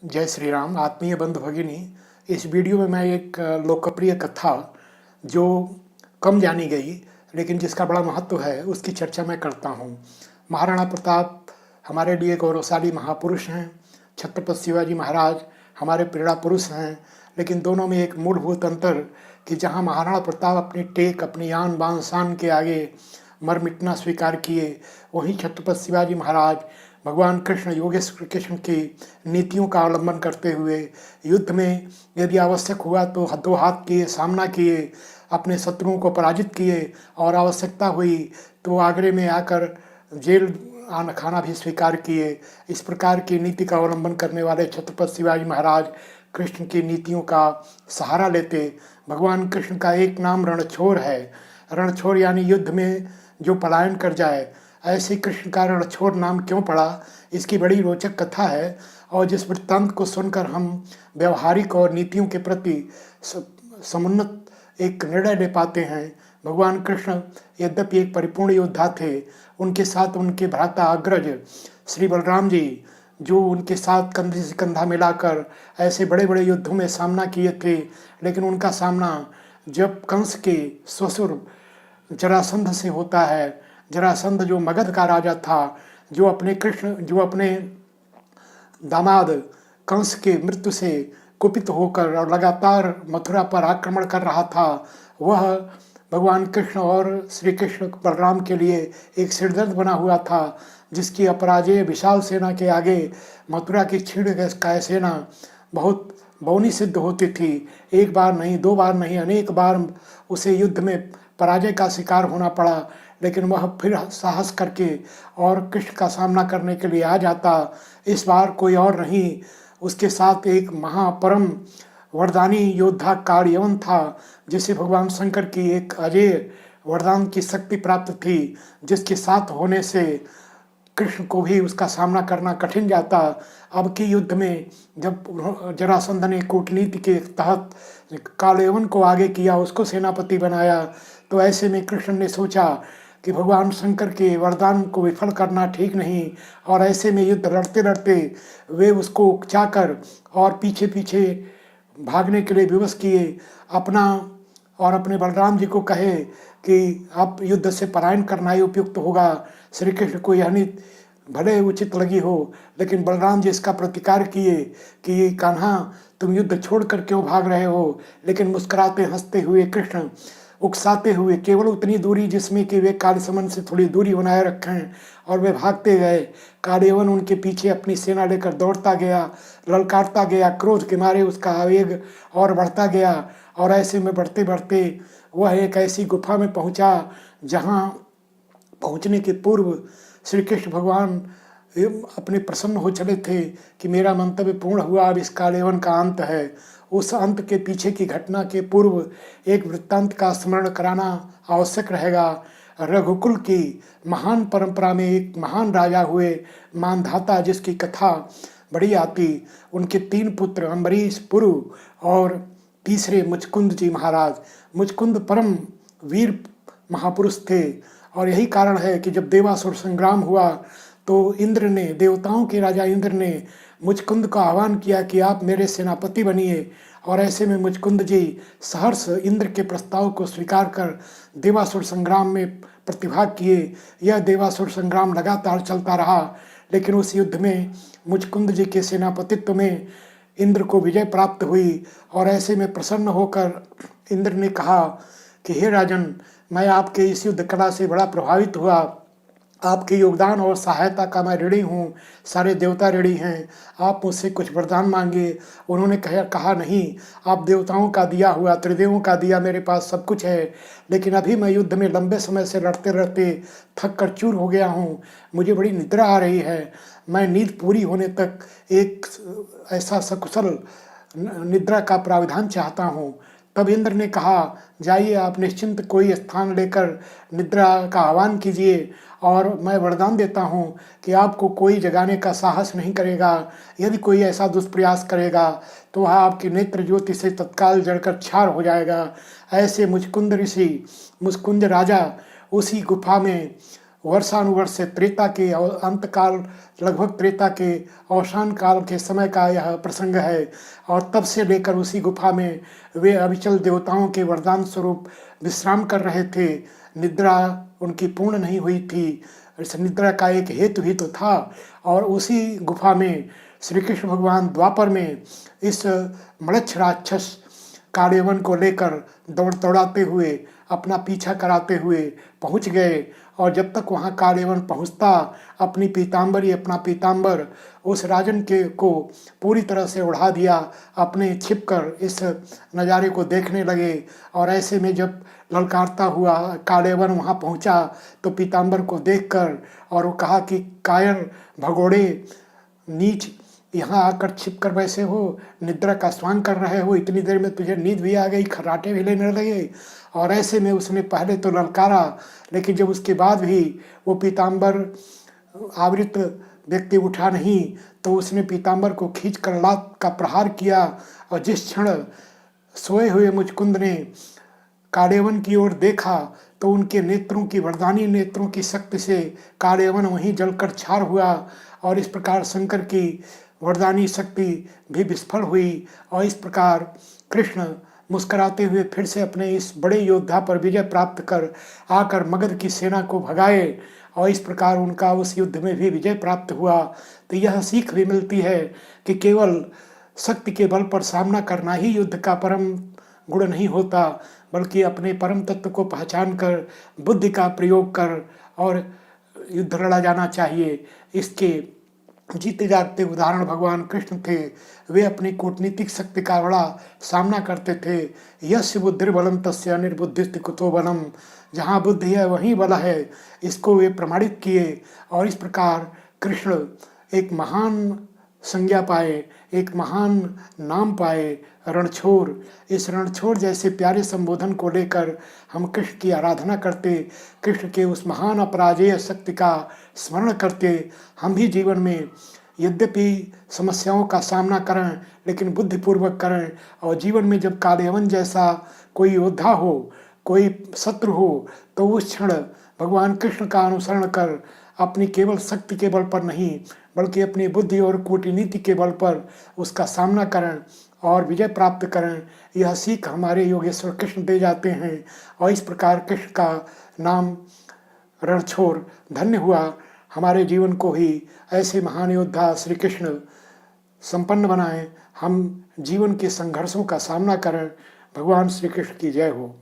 जय श्री राम। आत्मीय बंधु भगिनी, इस वीडियो में मैं एक लोकप्रिय कथा जो कम जानी गई लेकिन जिसका बड़ा महत्व है उसकी चर्चा मैं करता हूँ। महाराणा प्रताप हमारे लिए गौरवशाली महापुरुष हैं। छत्रपति शिवाजी महाराज हमारे प्रेरणा पुरुष हैं। लेकिन दोनों में एक मूलभूत अंतर कि जहाँ महाराणा प्रताप अपनी टेक, अपनी आन बान शान के आगे मर मिटना स्वीकार किए, वहीं छत्रपति शिवाजी महाराज भगवान कृष्ण, योगेश्वर कृष्ण की नीतियों का अवलंबन करते हुए युद्ध में यदि आवश्यक हुआ तो हाथों हाथ किए, सामना किए, अपने शत्रुओं को पराजित किए और आवश्यकता हुई तो आगरे में आकर जेल आना खाना भी स्वीकार किए। इस प्रकार की नीति का अवलंबन करने वाले छत्रपति शिवाजी महाराज कृष्ण की नीतियों का सहारा लेते। भगवान कृष्ण का एक नाम रणछोड़ है। रणछोड़ यानी युद्ध में जो पलायन कर जाए। ऐसे कृष्ण का रणछोड़ नाम क्यों पड़ा, इसकी बड़ी रोचक कथा है और जिस वृत्तांत को सुनकर हम व्यवहारिक और नीतियों के प्रति समुन्नत एक निर्णय ले पाते हैं। भगवान कृष्ण यद्यपि एक परिपूर्ण योद्धा थे, उनके साथ उनके भ्राता अग्रज श्री बलराम जी जो उनके साथ कंधे से कंधा मिलाकर ऐसे बड़े बड़े युद्धों में सामना किए थे, लेकिन उनका सामना जब कंस के ससुर जरासंध से होता है। जरासंध जो मगध का राजा था, जो अपने दामाद कंस के मृत्यु से कुपित होकर और लगातार मथुरा पर आक्रमण कर रहा था, वह भगवान कृष्ण और श्री कृष्ण बलराम के लिए एक सिरदर्द बना हुआ था, जिसकी अपराजेय विशाल सेना के आगे मथुरा की क्षीणकाय सेना बहुत बौनी सिद्ध होती थी। एक बार नहीं, दो बार नहीं, अनेक बार उसे युद्ध में पराजय का शिकार होना पड़ा, लेकिन वह फिर साहस करके और कृष्ण का सामना करने के लिए आ जाता। इस बार कोई और नहीं, उसके साथ एक महापरम वरदानी योद्धा कार्यवन था, जिसे भगवान शंकर की एक अजय वरदान की शक्ति प्राप्त थी, जिसके साथ होने से कृष्ण को भी उसका सामना करना कठिन जाता। अब के युद्ध में जब जरासंध ने कूटनीति के तहत कालयवन को आगे किया, उसको सेनापति बनाया, तो ऐसे में कृष्ण ने सोचा कि भगवान शंकर के वरदान को विफल करना ठीक नहीं, और ऐसे में युद्ध लड़ते लड़ते वे उसको उकसाकर और पीछे पीछे भागने के लिए विवश किए। अपना और अपने बलराम जी को कहे कि अब युद्ध से पलायन करना ही उपयुक्त होगा। श्री कृष्ण को यह नीति भले उचित लगी हो, लेकिन बलराम जी इसका प्रतिकार किए कि कान्हा, तुम युद्ध छोड़कर क्यों भाग रहे हो। लेकिन मुस्कुराते हंसते हुए कृष्ण उकसाते हुए केवल उतनी दूरी जिसमें कि वे कालसमन से थोड़ी दूरी बनाए रखें, और वे भागते गए। कालयवन उनके पीछे अपनी सेना लेकर दौड़ता गया, ललकारता गया। क्रोध के मारे उसका आवेग और बढ़ता गया, और ऐसे में बढ़ते बढ़ते वह एक ऐसी गुफा में पहुंचा जहां पहुंचने के पूर्व श्री कृष्ण भगवान अपने प्रसन्न हो चले थे कि मेरा मंतव्य पूर्ण हुआ, अब इस कालयवन का अंत है। उस अंत के पीछे की घटना के पूर्व एक वृत्तांत का स्मरण कराना आवश्यक रहेगा। रघुकुल की महान परंपरा में एक महान राजा हुए मानधाता, जिसकी कथा बड़ी आती। उनके 3 पुत्र अम्बरीश, पुरु और तीसरे मुचकुंद जी महाराज। मुचकुंद परम वीर महापुरुष थे, और यही कारण है कि जब देवासुर संग्राम हुआ तो इंद्र ने, देवताओं के राजा इंद्र ने मुचकुंद का आह्वान किया कि आप मेरे सेनापति बनिए, और ऐसे में मुचकुंद जी सहर्ष इंद्र के प्रस्ताव को स्वीकार कर देवासुर संग्राम में प्रतिभाग किए। यह देवासुर संग्राम लगातार चलता रहा, लेकिन उस युद्ध में मुचकुंद जी के सेनापतित्व में इंद्र को विजय प्राप्त हुई। और ऐसे में प्रसन्न होकर इंद्र ने कहा कि हे राजन, मैं आपके इस युद्ध कला से बड़ा प्रभावित हुआ। आपके योगदान और सहायता का मैं ऋणी हूँ, सारे देवता ऋणी हैं। आप मुझसे कुछ वरदान मांगे। उन्होंने कहा नहीं, आप देवताओं का दिया हुआ, त्रिदेवों का दिया मेरे पास सब कुछ है, लेकिन अभी मैं युद्ध में लंबे समय से लड़ते लड़ते थक कर चूर हो गया हूँ। मुझे बड़ी निद्रा आ रही है। मैं नींद पूरी होने तक एक ऐसा सकुशल निद्रा का प्राविधान चाहता हूँ। तब इंद्र ने कहा, जाइए आप निश्चिंत कोई स्थान लेकर निद्रा का आह्वान कीजिए, और मैं वरदान देता हूँ कि आपको कोई जगाने का साहस नहीं करेगा। यदि कोई ऐसा दुष्प्रयास करेगा तो वह आपकी नेत्र ज्योति से तत्काल जड़कर क्षार हो जाएगा। ऐसे मुचकुंद ऋषि, मुचकुंद राजा उसी गुफा में वर्षानुवर्ष से त्रेता के अंत काल, लगभग त्रेता के अवसान काल के समय का यह प्रसंग है। और तब से लेकर उसी गुफा में वे अविचल देवताओं के वरदान स्वरूप विश्राम कर रहे थे। निद्रा उनकी पूर्ण नहीं हुई थी। इस निद्रा का एक हेतु ही तो था। और उसी गुफा में श्री कृष्ण भगवान द्वापर में इस म्लेच्छ राक्षस कालेवन को लेकर दौड़ाते हुए, अपना पीछा कराते हुए पहुंच गए। और जब तक वहां कालेवन पहुंचता, अपनी अपना पीताम्बर उस राजन के को पूरी तरह से उड़ा दिया। अपने छिपकर इस नज़ारे को देखने लगे। और ऐसे में जब ललकारता हुआ कालेवन वहां पहुंचा तो पीताम्बर को देखकर और वो कहा कि कायर, भगोड़े, नीच, यहाँ आकर छिप कर बैसे हो, निद्रा का स्वांग कर रहे हो, इतनी देर में तुझे नींद भी आ गई, खर्राटे भी लेने लगे। और ऐसे में उसने पहले तो ललकारा, लेकिन जब उसके बाद भी वो पीताम्बर आवृत व्यक्ति उठा नहीं तो उसने पीताम्बर को खींच कर लात का प्रहार किया। और जिस क्षण सोए हुए मुचकुंद ने कालेवन की ओर देखा तो उनके नेत्रों की, वरदानी नेत्रों की शक्ति से कालेवन वहीं जलकर छार हुआ। और इस प्रकार शंकर की वरदानी शक्ति भी विस्फल हुई। और इस प्रकार कृष्ण मुस्कुराते हुए फिर से अपने इस बड़े योद्धा पर विजय प्राप्त कर आकर मगध की सेना को भगाए। और इस प्रकार उनका उस युद्ध में भी विजय प्राप्त हुआ। तो यह सीख भी मिलती है कि केवल शक्ति के बल पर सामना करना ही युद्ध का परम गुण नहीं होता, बल्कि अपने परम तत्व को पहचान कर बुद्धि का प्रयोग कर और युद्ध लड़ा जाना चाहिए। इसके जीते जागते उदाहरण भगवान कृष्ण थे। वे अपनी कूटनीतिक शक्ति का बड़ा सामना करते थे। यस्य बुद्धिर्बलम तस्य निर्बुद्धिस्ति कुतो बलम। जहाँ बुद्धि है वहीं बल है, इसको वे प्रमाणित किए। और इस प्रकार कृष्ण एक महान संज्ञा पाए, एक महान नाम पाए, रणछोड़। इस रणछोड़ जैसे प्यारे संबोधन को लेकर हम कृष्ण की आराधना करते, कृष्ण के उस महान अपराजेय शक्ति का स्मरण करते हम भी जीवन में यद्यपि समस्याओं का सामना करें, लेकिन बुद्धिपूर्वक करें। और जीवन में जब कालेवन जैसा कोई योद्धा हो, कोई शत्रु हो, तो उस क्षण भगवान कृष्ण का अनुसरण कर अपनी केवल शक्ति के बल पर नहीं, बल्कि अपनी बुद्धि और कूटनीति के बल पर उसका सामना करें और विजय प्राप्त करें। यह सीख हमारे योगेश्वर कृष्ण दे जाते हैं। और इस प्रकार कृष्ण का नाम रणछोड़ धन्य हुआ। हमारे जीवन को ही ऐसे महान योद्धा श्री कृष्ण संपन्न बनाएं, हम जीवन के संघर्षों का सामना करें। भगवान श्री कृष्ण की जय हो।